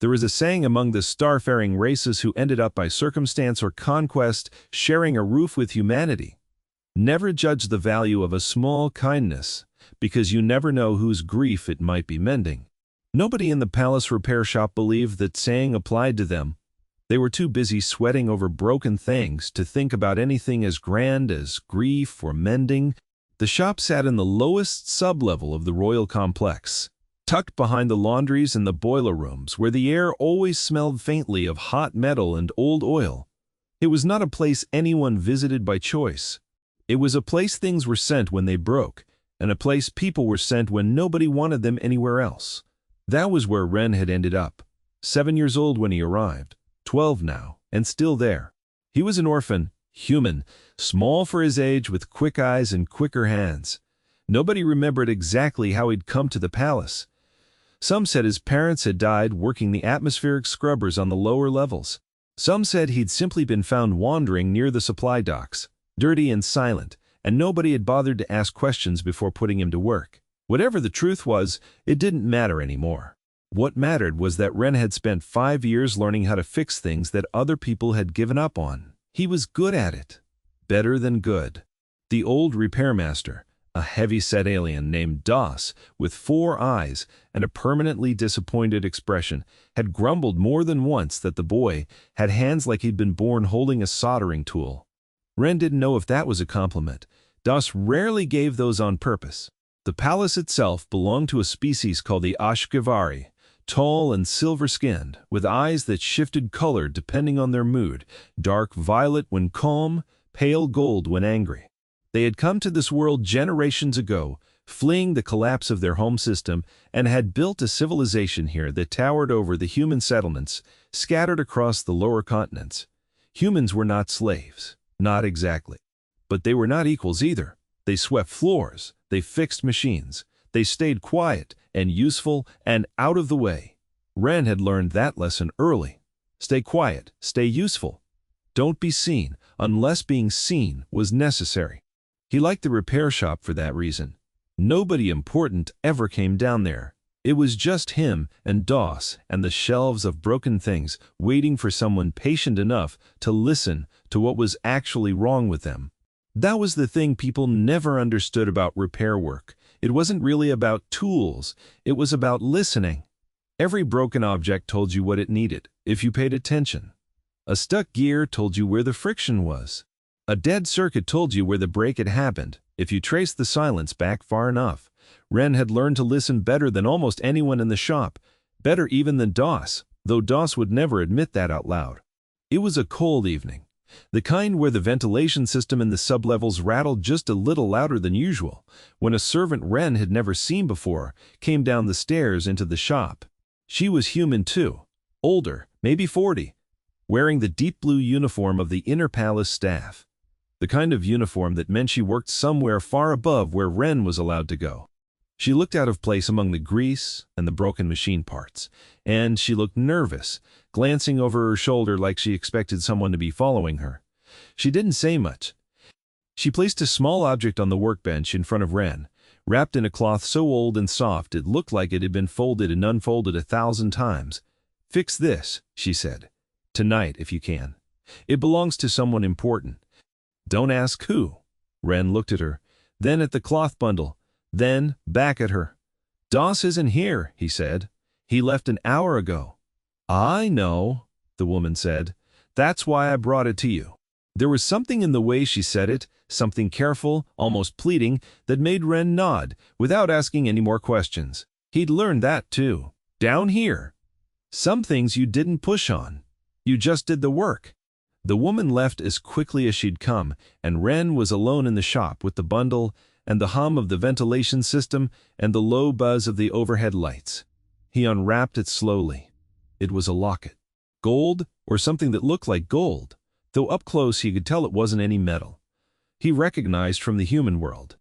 There is a saying among the starfaring races who ended up by circumstance or conquest sharing a roof with humanity. Never judge the value of a small kindness, because you never know whose grief it might be mending. Nobody in the palace repair shop believed that saying applied to them. They were too busy sweating over broken things to think about anything as grand as grief or mending. The shop sat in the lowest sublevel of the royal complex, tucked behind the laundries and the boiler rooms, where the air always smelled faintly of hot metal and old oil. It was not a place anyone visited by choice. It was a place things were sent when they broke, and a place people were sent when nobody wanted them anywhere else. That was where Ren had ended up. 7 years old when he arrived, 12 now, and still there. He was an orphan, human, small for his age with quick eyes and quicker hands. Nobody remembered exactly how he'd come to the palace. Some said his parents had died working the atmospheric scrubbers on the lower levels. Some said he'd simply been found wandering near the supply docks, dirty and silent, and nobody had bothered to ask questions before putting him to work. Whatever the truth was, it didn't matter anymore. What mattered was that Ren had spent 5 years learning how to fix things that other people had given up on. He was good at it. Better than good. The old repairmaster, a heavy-set alien named Doss, with 4 eyes and a permanently disappointed expression, had grumbled more than once that the boy had hands like he'd been born holding a soldering tool. Ren didn't know if that was a compliment. Doss rarely gave those on purpose. The palace itself belonged to a species called the Ashkavari, tall and silver-skinned, with eyes that shifted color depending on their mood, dark violet when calm, pale gold when angry. They had come to this world generations ago, fleeing the collapse of their home system, and had built a civilization here that towered over the human settlements scattered across the lower continents. Humans were not slaves, not exactly. But they were not equals either. They swept floors, they fixed machines, they stayed quiet and useful and out of the way. Ren had learned that lesson early. Stay quiet, stay useful. Don't be seen unless being seen was necessary. He liked the repair shop for that reason. Nobody important ever came down there. It was just him and Doss and the shelves of broken things waiting for someone patient enough to listen to what was actually wrong with them. That was the thing people never understood about repair work. It wasn't really about tools. It was about listening. Every broken object told you what it needed, if you paid attention. A stuck gear told you where the friction was. A dead circuit told you where the break had happened, if you traced the silence back far enough. Ren had learned to listen better than almost anyone in the shop, better even than Doss, though Doss would never admit that out loud. It was a cold evening, the kind where the ventilation system in the sublevels rattled just a little louder than usual, when a servant Ren had never seen before came down the stairs into the shop. She was human too, older, maybe 40, wearing the deep blue uniform of the inner palace staff. The kind of uniform that meant she worked somewhere far above where Ren was allowed to go. She looked out of place among the grease and the broken machine parts, and she looked nervous, glancing over her shoulder like she expected someone to be following her. She didn't say much. She placed a small object on the workbench in front of Ren, wrapped in a cloth so old and soft it looked like it had been folded and unfolded 1,000 times. "Fix this," she said. "Tonight, if you can. It belongs to someone important. Don't ask who." Ren looked at her, then at the cloth bundle, then back at her. "Doss isn't here," he said. "He left an hour ago." "I know," the woman said. "That's why I brought it to you." There was something in the way she said it, something careful, almost pleading, that made Ren nod, without asking any more questions. He'd learned that too. Down here. Some things you didn't push on. You just did the work. The woman left as quickly as she'd come, and Ren was alone in the shop with the bundle and the hum of the ventilation system and the low buzz of the overhead lights. He unwrapped it slowly. It was a locket. Gold, or something that looked like gold, though up close he could tell it wasn't any metal. He recognized from the human world.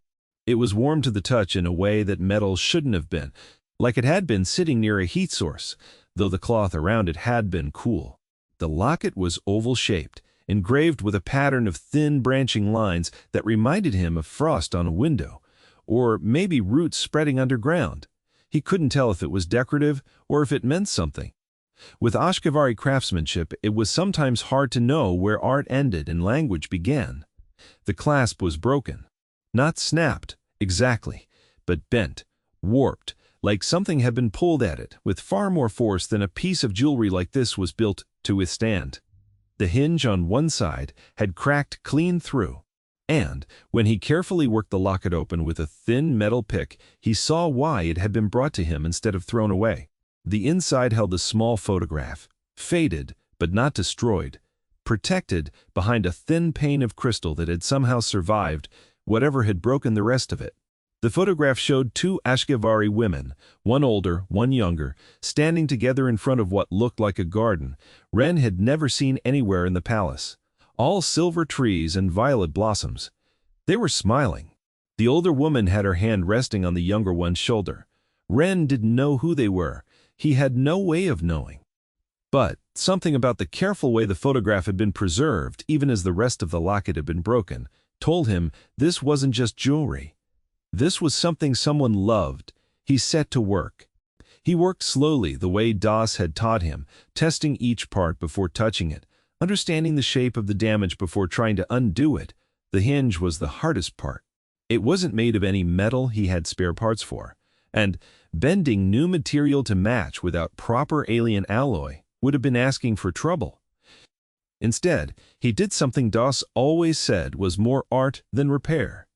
It was warm to the touch in a way that metal shouldn't have been, like it had been sitting near a heat source, though the cloth around it had been cool. The locket was oval-shaped, engraved with a pattern of thin branching lines that reminded him of frost on a window, or maybe roots spreading underground. He couldn't tell if it was decorative or if it meant something. With Ashkenazi craftsmanship, it was sometimes hard to know where art ended and language began. The clasp was broken. Not snapped, exactly, but bent, warped, like something had been pulled at it with far more force than a piece of jewelry like this was built to withstand. The hinge on one side had cracked clean through, and when he carefully worked the locket open with a thin metal pick, he saw why it had been brought to him instead of thrown away. The inside held a small photograph, faded but not destroyed, protected behind a thin pane of crystal that had somehow survived whatever had broken the rest of it. The photograph showed two Ashkenazi women, one older, one younger, standing together in front of what looked like a garden Ren had never seen anywhere in the palace. All silver trees and violet blossoms. They were smiling. The older woman had her hand resting on the younger one's shoulder. Ren didn't know who they were. He had no way of knowing. But something about the careful way the photograph had been preserved, even as the rest of the locket had been broken, told him this wasn't just jewelry. This was something someone loved. He set to work. He worked slowly, the way Das had taught him, testing each part before touching it, understanding the shape of the damage before trying to undo it. The hinge was the hardest part. It wasn't made of any metal he had spare parts for, and bending new material to match without proper alien alloy would have been asking for trouble. Instead, he did something Das always said was more art than repair.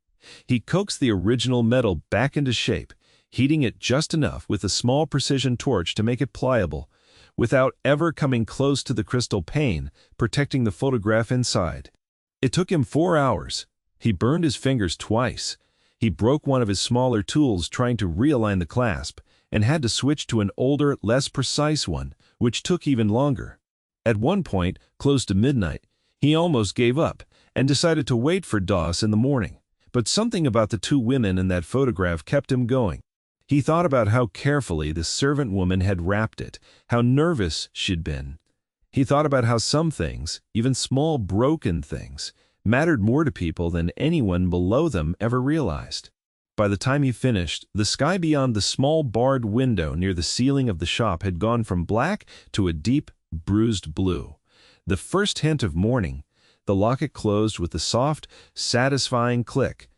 He coaxed the original metal back into shape, heating it just enough with a small precision torch to make it pliable, without ever coming close to the crystal pane, protecting the photograph inside. It took him 4 hours. He burned his fingers twice. He broke one of his smaller tools trying to realign the clasp, and had to switch to an older, less precise one, which took even longer. At one point, close to midnight, he almost gave up, and decided to wait for Das in the morning. But something about the two women in that photograph kept him going. He thought about how carefully the servant woman had wrapped it, how nervous she'd been. He thought about how some things, even small broken things, mattered more to people than anyone below them ever realized. By the time he finished, the sky beyond the small barred window near the ceiling of the shop had gone from black to a deep, bruised blue. The first hint of morning. The locket closed with a soft, satisfying click.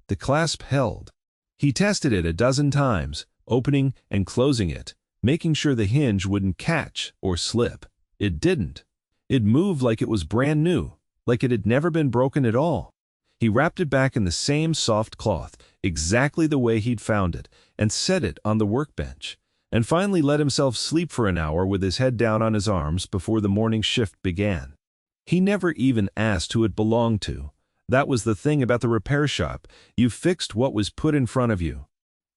The clasp held. He tested it a dozen times, opening and closing it, making sure the hinge wouldn't catch or slip. It didn't. It moved like it was brand new, like it had never been broken at all. He wrapped it back in the same soft cloth, exactly the way he'd found it, and set it on the workbench, and finally let himself sleep for an hour with his head down on his arms before the morning shift began. He never even asked who it belonged to. That was the thing about the repair shop. You fixed what was put in front of you.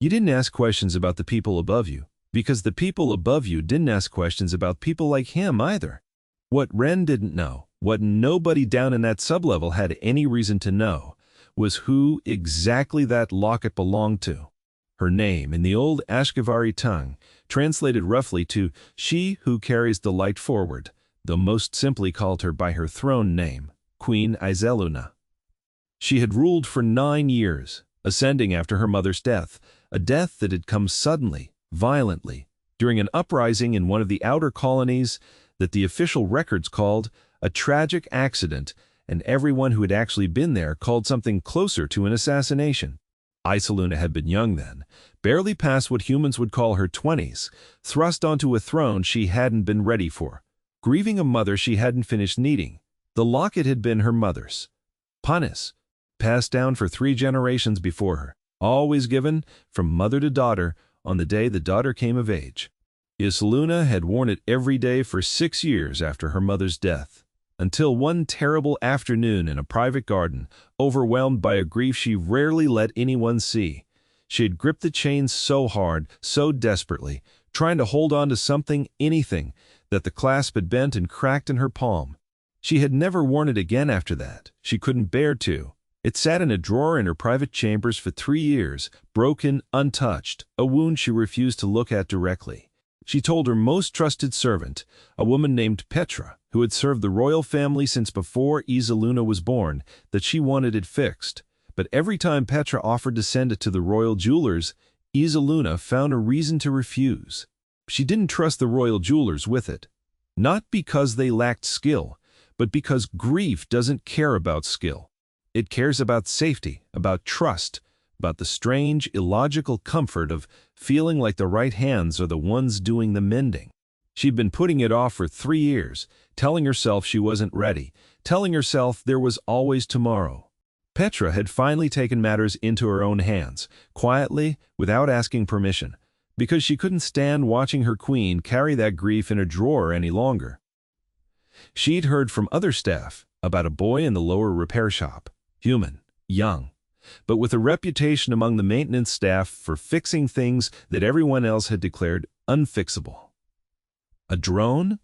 You didn't ask questions about the people above you, because the people above you didn't ask questions about people like him either. What Ren didn't know, what nobody down in that sublevel had any reason to know, was who exactly that locket belonged to. Her name, in the old Ashkenazi tongue, translated roughly to "she who carries the light forward," though most simply called her by her throne name, Queen Izeluna. She had ruled for 9 years, ascending after her mother's death, a death that had come suddenly, violently, during an uprising in one of the outer colonies that the official records called a tragic accident, and everyone who had actually been there called something closer to an assassination. Izeluna had been young then, barely past what humans would call her 20s, thrust onto a throne she hadn't been ready for, grieving a mother she hadn't finished needing. The locket had been her mother's. Panis, passed down for 3 generations before her, always given from mother to daughter on the day the daughter came of age. Izeluna had worn it every day for 6 years after her mother's death, until one terrible afternoon in a private garden, overwhelmed by a grief she rarely let anyone see. She had gripped the chains so hard, so desperately, trying to hold on to something, anything, that the clasp had bent and cracked in her palm. She had never worn it again after that. She couldn't bear to. It sat in a drawer in her private chambers for 3 years, broken, untouched, a wound she refused to look at directly. She told her most trusted servant, a woman named Petra, who had served the royal family since before Izeluna was born, that she wanted it fixed. But every time Petra offered to send it to the royal jewelers, Izeluna found a reason to refuse. she didn't trust the royal jewelers with it. Not because they lacked skill, but because grief doesn't care about skill. It cares about safety, about trust, about the strange, illogical comfort of feeling like the right hands are the ones doing the mending. She'd been putting it off for 3 years, telling herself she wasn't ready, telling herself there was always tomorrow. Petra had finally taken matters into her own hands, quietly, without asking permission, because she couldn't stand watching her queen carry that grief in a drawer any longer. She'd heard from other staff about a boy in the lower repair shop, human, young, but with a reputation among the maintenance staff for fixing things that everyone else had declared unfixable. A drone?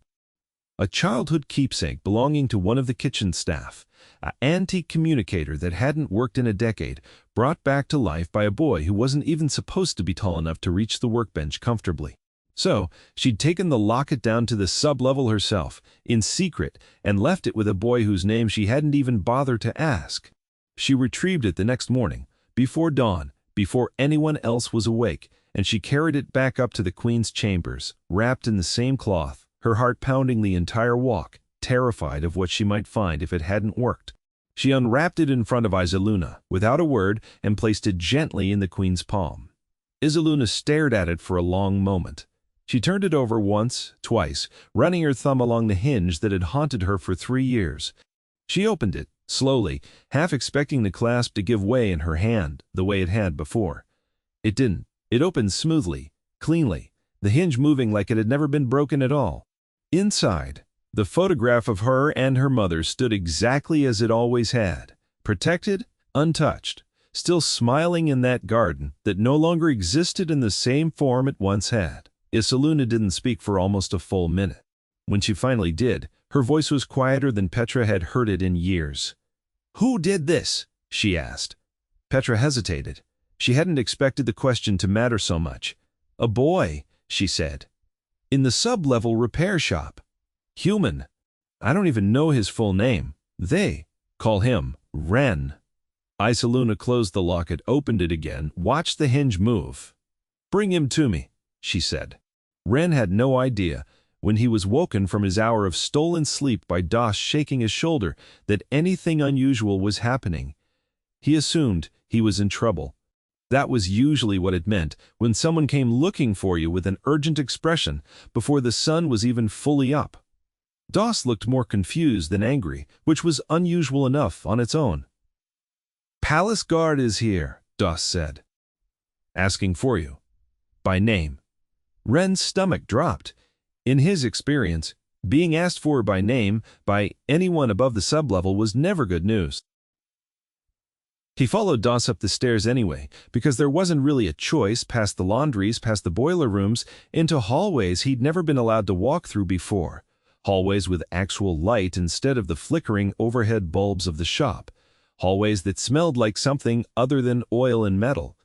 A childhood keepsake belonging to one of the kitchen staff, an antique communicator that hadn't worked in a decade, brought back to life by a boy who wasn't even supposed to be tall enough to reach the workbench comfortably. So, she'd taken the locket down to the sub-level herself, in secret, and left it with a boy whose name she hadn't even bothered to ask. She retrieved it the next morning, before dawn, before anyone else was awake, and she carried it back up to the queen's chambers, wrapped in the same cloth, her heart pounding the entire walk, terrified of what she might find if it hadn't worked. She unwrapped it in front of Isaluna, without a word, and placed it gently in the queen's palm. Isaluna stared at it for a long moment. She turned it over once, twice, running her thumb along the hinge that had haunted her for 3 years. She opened it, slowly, half expecting the clasp to give way in her hand, the way it had before. It didn't. It opened smoothly, cleanly, the hinge moving like it had never been broken at all. Inside, the photograph of her and her mother stood exactly as it always had, protected, untouched, still smiling in that garden that no longer existed in the same form it once had. Isaluna didn't speak for almost a full minute. When she finally did, her voice was quieter than Petra had heard it in years. "Who did this?" she asked. Petra hesitated. She hadn't expected the question to matter so much. "A boy," she said. "In the sub-level repair shop. Human. I don't even know his full name. They call him Ren." Isaluna closed the locket, opened it again, watched the hinge move. "Bring him to me," she said. Ren had no idea, when he was woken from his hour of stolen sleep by Doss shaking his shoulder, that anything unusual was happening. He assumed he was in trouble. That was usually what it meant when someone came looking for you with an urgent expression before the sun was even fully up. Doss looked more confused than angry, which was unusual enough on its own. "Palace guard is here," Doss said. "Asking for you. By name." Ren's stomach dropped. In his experience, being asked for by name by anyone above the sub-level was never good news. He followed Doss up the stairs anyway, because there wasn't really a choice, past the laundries, past the boiler rooms, into hallways he'd never been allowed to walk through before. Hallways with actual light instead of the flickering overhead bulbs of the shop. Hallways that smelled like something other than oil and metal.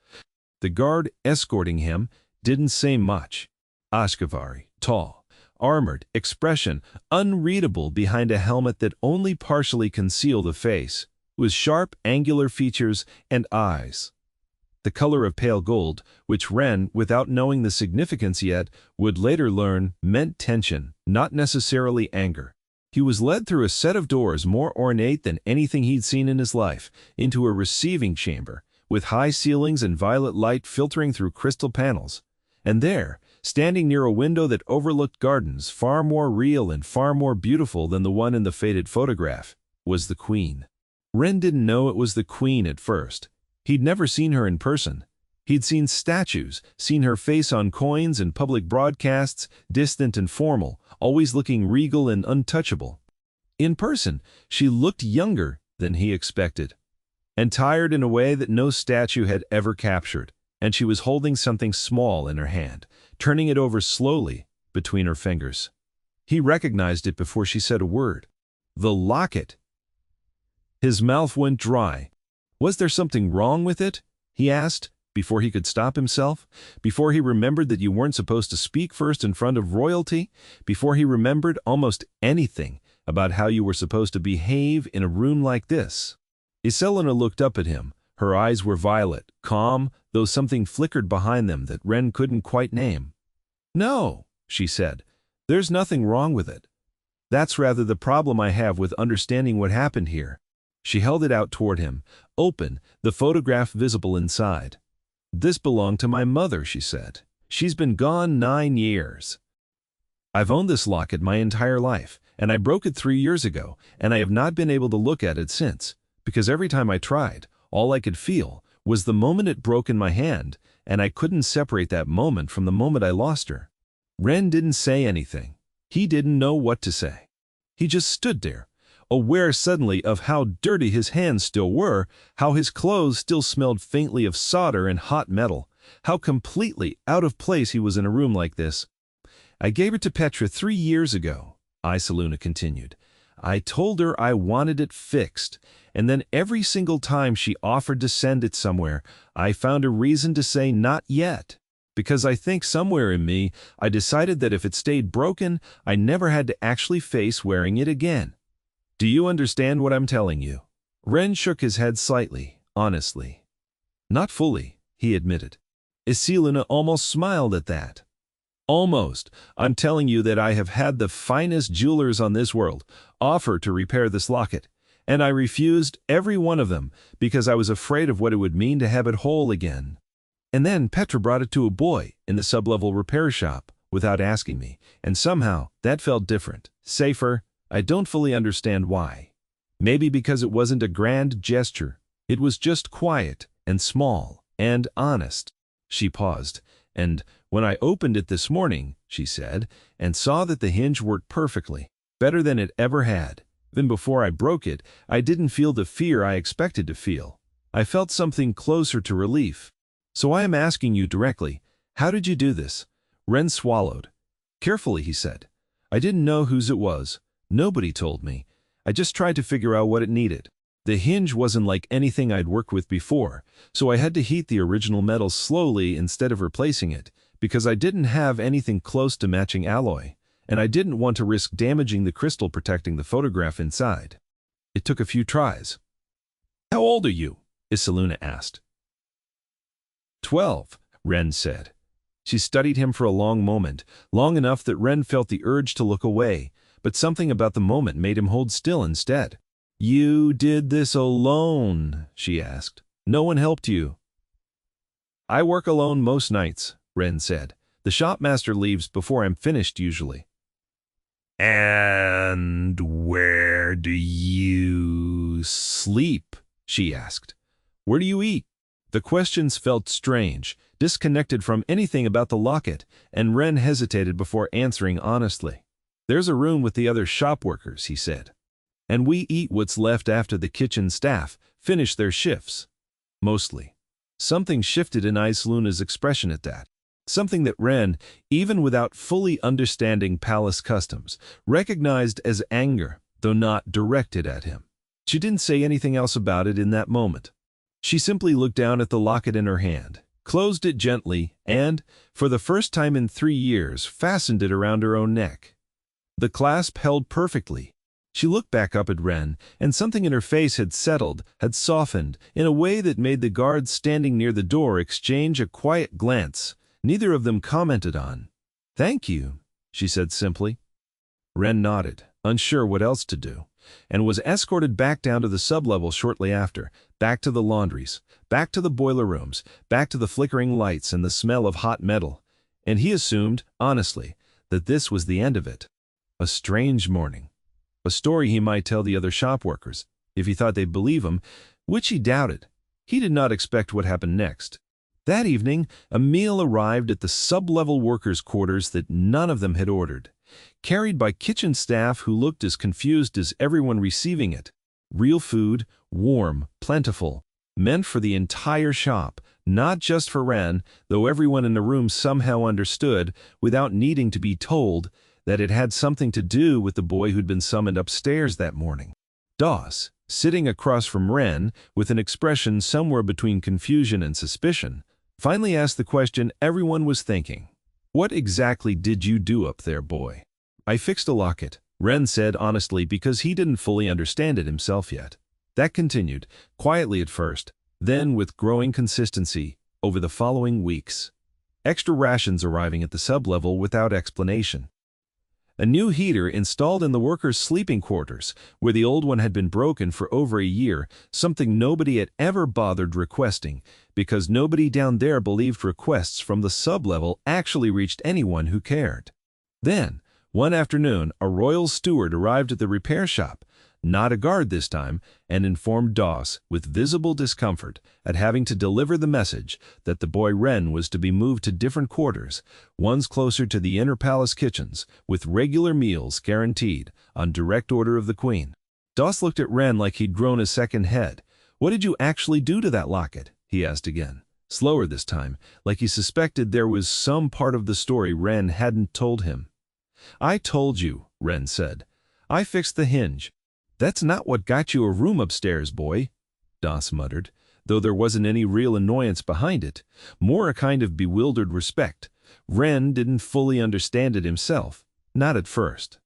The guard escorting him didn't say much. Ashkavari, tall, armored, expression unreadable behind a helmet that only partially concealed the face, with sharp, angular features and eyes. The color of pale gold, which Ren, without knowing the significance yet, would later learn meant tension, not necessarily anger. He was led through a set of doors more ornate than anything he'd seen in his life, into a receiving chamber, with high ceilings and violet light filtering through crystal panels. And there, standing near a window that overlooked gardens far more real and far more beautiful than the one in the faded photograph, was the queen. Ren didn't know it was the queen at first. He'd never seen her in person. He'd seen statues, seen her face on coins and public broadcasts, distant and formal, always looking regal and untouchable. In person, she looked younger than he expected, and tired in a way that no statue had ever captured, and she was holding something small in her hand, turning it over slowly between her fingers. He recognized it before she said a word. The locket. His mouth went dry. Was there something wrong with it? He asked, before he could stop himself, before he remembered that you weren't supposed to speak first in front of royalty, before he remembered almost anything about how you were supposed to behave in a room like this. Iselina looked up at him. Her eyes were violet, calm, though something flickered behind them that Ren couldn't quite name. "No," she said. "There's nothing wrong with it. That's rather the problem I have with understanding what happened here." She held it out toward him, open, the photograph visible inside. "This belonged to my mother," she said. "She's been gone 9 years. I've owned this locket my entire life, and I broke it 3 years ago, and I have not been able to look at it since, because every time I tried, all I could feel was the moment it broke in my hand, and I couldn't separate that moment from the moment I lost her." Ren didn't say anything. He didn't know what to say. He just stood there, aware suddenly of how dirty his hands still were, how his clothes still smelled faintly of solder and hot metal, how completely out of place he was in a room like this. "I gave it to Petra 3 years ago," Isaluna continued. "I told her I wanted it fixed, and then every single time she offered to send it somewhere, I found a reason to say not yet. Because I think somewhere in me, I decided that if it stayed broken, I never had to actually face wearing it again. Do you understand what I'm telling you?" Ren shook his head slightly, honestly. "Not fully," he admitted. Isiluna almost smiled at that. "Almost. I'm telling you that I have had the finest jewelers on this world offer to repair this locket, and I refused every one of them because I was afraid of what it would mean to have it whole again. And then Petra brought it to a boy in the sub-level repair shop without asking me, and somehow that felt different, safer. I don't fully understand why. Maybe because it wasn't a grand gesture. It was just quiet and small and honest." She paused. "And when I opened it this morning," she said, "and saw that the hinge worked perfectly, better than it ever had, even before I broke it, I didn't feel the fear I expected to feel. I felt something closer to relief. So I am asking you directly, how did you do this?" Ren swallowed. "Carefully," he said. "I didn't know whose it was. Nobody told me. I just tried to figure out what it needed. The hinge wasn't like anything I'd worked with before, so I had to heat the original metal slowly instead of replacing it, because I didn't have anything close to matching alloy, and I didn't want to risk damaging the crystal protecting the photograph inside. It took a few tries." "How old are you?" Isaluna asked. 12, Ren said. She studied him for a long moment, long enough that Ren felt the urge to look away, but something about the moment made him hold still instead. "You did this alone?" she asked. "No one helped you?" "I work alone most nights," Ren said. "The shopmaster leaves before I'm finished usually." "And where do you sleep?" she asked. "Where do you eat?" The questions felt strange, disconnected from anything about the locket, and Ren hesitated before answering honestly. "There's a room with the other shop workers," he said. "And we eat what's left after the kitchen staff finish their shifts. Mostly." Something shifted in Isaluna's expression at that. Something that Ren, even without fully understanding palace customs, recognized as anger, though not directed at him. She didn't say anything else about it in that moment. She simply looked down at the locket in her hand, closed it gently, and, for the first time in 3 years, fastened it around her own neck. The clasp held perfectly. She looked back up at Ren, and something in her face had settled, had softened, in a way that made the guards standing near the door exchange a quiet glance. Neither of them commented on. "Thank you," she said simply. Ren nodded, unsure what else to do, and was escorted back down to the sublevel shortly after, back to the laundries, back to the boiler rooms, back to the flickering lights and the smell of hot metal, and he assumed, honestly, that this was the end of it. A strange morning. A story he might tell the other shop workers, if he thought they'd believe him, which he doubted. He did not expect what happened next. That evening, a meal arrived at the sub-level workers' quarters that none of them had ordered, carried by kitchen staff who looked as confused as everyone receiving it. Real food, warm, plentiful, meant for the entire shop, not just for Ren, though everyone in the room somehow understood, without needing to be told, that it had something to do with the boy who'd been summoned upstairs that morning. Doss, sitting across from Ren, with an expression somewhere between confusion and suspicion, finally asked the question everyone was thinking. "What exactly did you do up there, boy?" "I fixed a locket," Ren said honestly, because he didn't fully understand it himself yet. That continued, quietly at first, then with growing consistency, over the following weeks. extra rations arriving at the sub-level without explanation. A new heater installed in the workers' sleeping quarters, where the old one had been broken for over a year, something nobody had ever bothered requesting, because nobody down there believed requests from the sub-level actually reached anyone who cared. Then, one afternoon, a royal steward arrived at the repair shop, not a guard this time, and informed Doss, with visible discomfort, at having to deliver the message that the boy Ren was to be moved to different quarters, ones closer to the inner palace kitchens, with regular meals guaranteed, on direct order of the queen. Doss looked at Ren like he'd grown a second head. "What did you actually do to that locket?" he asked again, slower this time, like he suspected there was some part of the story Ren hadn't told him. "I told you," Ren said. "I fixed the hinge." "That's not what got you a room upstairs, boy," Doss muttered, though there wasn't any real annoyance behind it, more a kind of bewildered respect. Ren didn't fully understand it himself, not at first.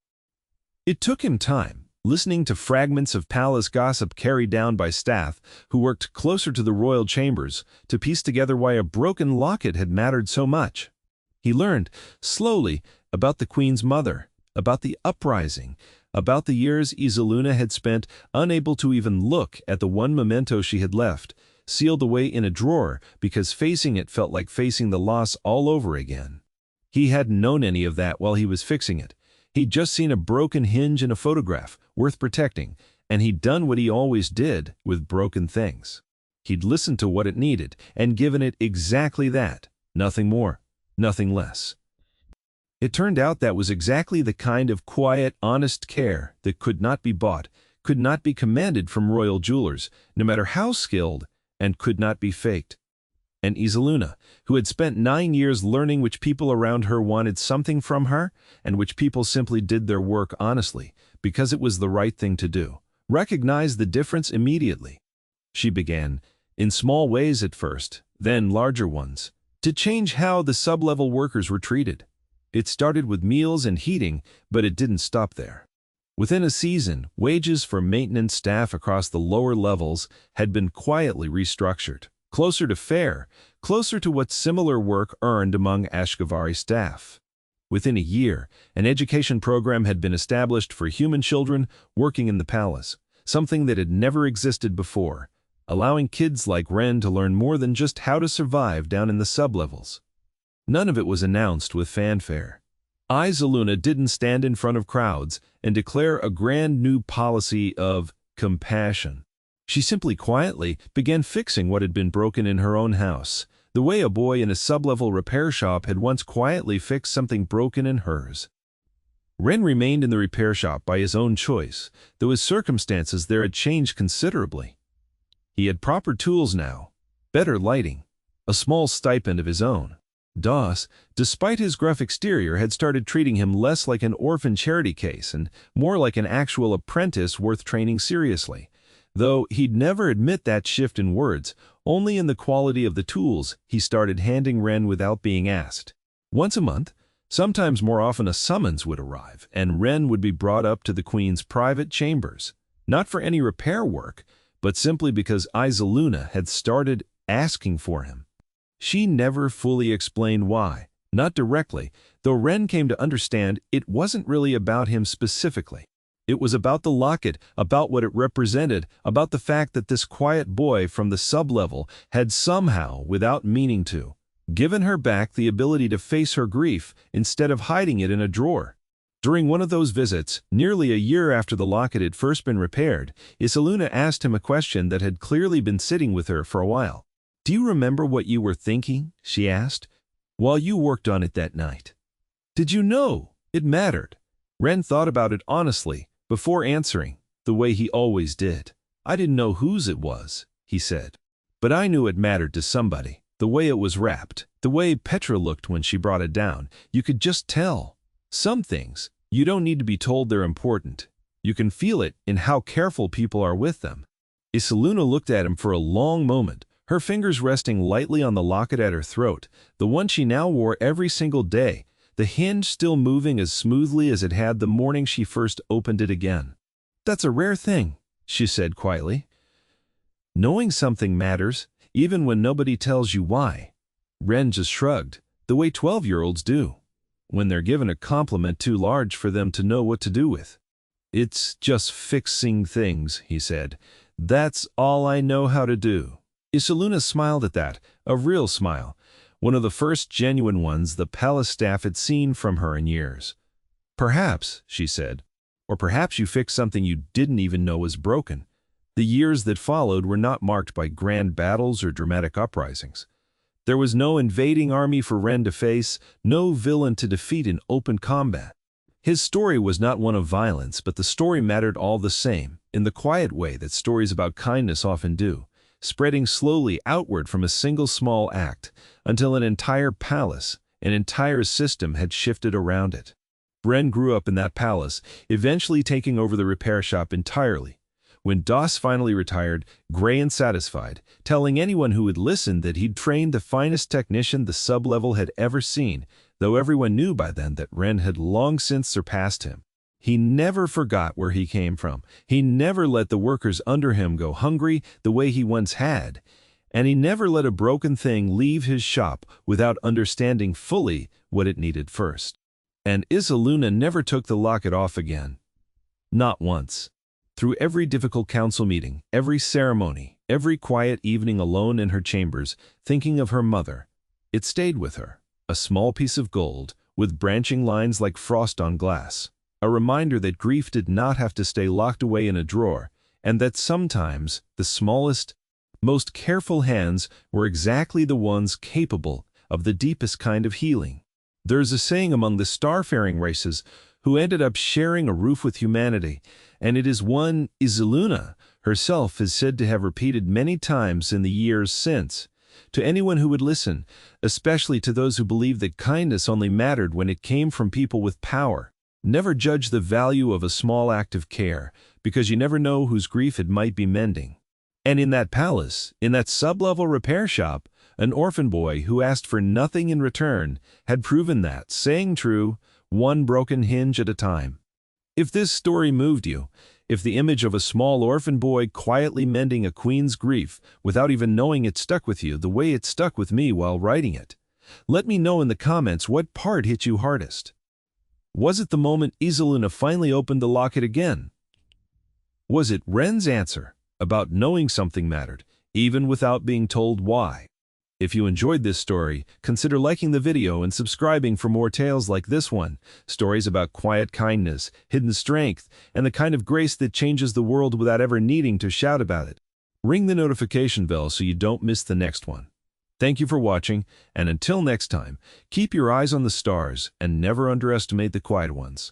It took him time, listening to fragments of palace gossip carried down by staff who worked closer to the royal chambers, to piece together why a broken locket had mattered so much. He learned, slowly, about the queen's mother, about the uprising, about the years Isaluna had spent unable to even look at the one memento she had left, sealed away in a drawer because facing it felt like facing the loss all over again. He hadn't known any of that while he was fixing it. He'd just seen a broken hinge in a photograph, worth protecting, and he'd done what he always did with broken things. He'd listened to what it needed and given it exactly that, nothing more, nothing less. It turned out that was exactly the kind of quiet, honest care that could not be bought, could not be commanded from royal jewelers, no matter how skilled, and could not be faked. And Isaluna, who had spent 9 years learning which people around her wanted something from her, and which people simply did their work honestly, because it was the right thing to do, recognized the difference immediately. She began, in small ways at first, then larger ones, to change how the sub-level workers were treated. It started with meals and heating, but it didn't stop there. Within a season, wages for maintenance staff across the lower levels had been quietly restructured, closer to fair, closer to what similar work earned among Ashgavari staff. Within a year, an education program had been established for human children working in the palace, something that had never existed before, allowing kids like Ren to learn more than just how to survive down in the sub-levels. None of it was announced with fanfare. Isaluna didn't stand in front of crowds and declare a grand new policy of compassion. She simply quietly began fixing what had been broken in her own house, the way a boy in a sub-level repair shop had once quietly fixed something broken in hers. Ren remained in the repair shop by his own choice, though his circumstances there had changed considerably. He had proper tools now, better lighting, a small stipend of his own. Doss, despite his gruff exterior, had started treating him less like an orphan charity case and more like an actual apprentice worth training seriously, though he'd never admit that shift in words, only in the quality of the tools he started handing Ren without being asked. Once a month, sometimes more often, a summons would arrive, and Ren would be brought up to the queen's private chambers, not for any repair work, but simply because Isaluna had started asking for him. She never fully explained why, not directly, though Ren came to understand it wasn't really about him specifically. It was about the locket, about what it represented, about the fact that this quiet boy from the sub-level had somehow, without meaning to, given her back the ability to face her grief instead of hiding it in a drawer. During one of those visits, nearly a year after the locket had first been repaired, Isaluna asked him a question that had clearly been sitting with her for a while. "Do you remember what you were thinking," she asked, "while you worked on it that night? Did you know it mattered?" Ren thought about it honestly, before answering, the way he always did. "I didn't know whose it was," he said. "But I knew it mattered to somebody. The way it was wrapped, the way Petra looked when she brought it down, you could just tell. Some things, you don't need to be told they're important. You can feel it in how careful people are with them." Isaluna looked at him for a long moment, her fingers resting lightly on the locket at her throat, the one she now wore every single day, the hinge still moving as smoothly as it had the morning she first opened it again. "That's a rare thing," she said quietly. "Knowing something matters, even when nobody tells you why." Ren just shrugged. the way 12-year-olds do, when they're given a compliment too large for them to know what to do with. "It's just fixing things," he said. "That's all I know how to do." Isiluna smiled at that, a real smile, one of the first genuine ones the palace staff had seen from her in years. "Perhaps," she said, "or perhaps you fixed something you didn't even know was broken." The years that followed were not marked by grand battles or dramatic uprisings. There was no invading army for Ren to face, no villain to defeat in open combat. His story was not one of violence, but the story mattered all the same, in the quiet way that stories about kindness often do, spreading slowly outward from a single small act, until an entire palace, an entire system had shifted around it. Ren grew up in that palace, eventually taking over the repair shop entirely. When Doss finally retired, gray and satisfied, telling anyone who would listen that he'd trained the finest technician the sub-level had ever seen, though everyone knew by then that Ren had long since surpassed him. He never forgot where he came from. He never let the workers under him go hungry the way he once had. And he never let a broken thing leave his shop without understanding fully what it needed first. And Isiluna never took the locket off again. Not once. Through every difficult council meeting, every ceremony, every quiet evening alone in her chambers, thinking of her mother, it stayed with her, a small piece of gold, with branching lines like frost on glass, a reminder that grief did not have to stay locked away in a drawer, and that sometimes the smallest, most careful hands were exactly the ones capable of the deepest kind of healing. There's a saying among the starfaring races who ended up sharing a roof with humanity, and it is one Isiluna herself is said to have repeated many times in the years since. To anyone who would listen, especially to those who believed that kindness only mattered when it came from people with power, never judge the value of a small act of care, because you never know whose grief it might be mending. And in that palace, in that sub-level repair shop, an orphan boy who asked for nothing in return had proven that, saying true, one broken hinge at a time. If this story moved you, if the image of a small orphan boy quietly mending a queen's grief without even knowing it stuck with you the way it stuck with me while writing it, let me know in the comments what part hit you hardest. Was it the moment Isiluna finally opened the locket again? Was it Ren's answer about knowing something mattered, even without being told why? If you enjoyed this story, consider liking the video and subscribing for more tales like this one, stories about quiet kindness, hidden strength, and the kind of grace that changes the world without ever needing to shout about it. Ring the notification bell so you don't miss the next one. Thank you for watching, and until next time, keep your eyes on the stars and never underestimate the quiet ones.